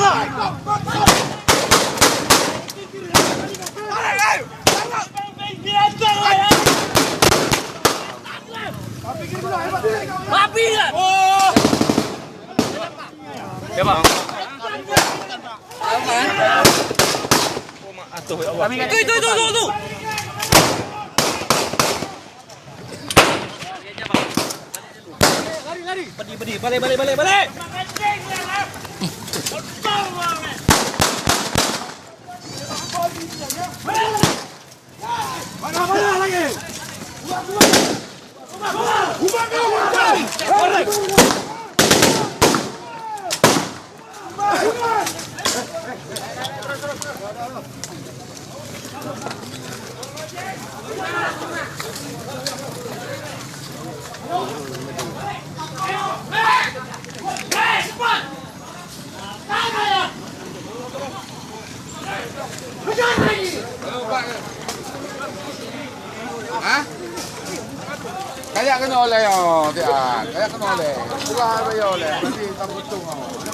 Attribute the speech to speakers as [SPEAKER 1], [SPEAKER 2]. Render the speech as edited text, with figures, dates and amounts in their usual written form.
[SPEAKER 1] Tuh. Balik. Mana lagi?
[SPEAKER 2] Hah? Kaya kena oleh oh, dia. Kaya kena oleh. Sudah oleh. Nanti tak betul oh.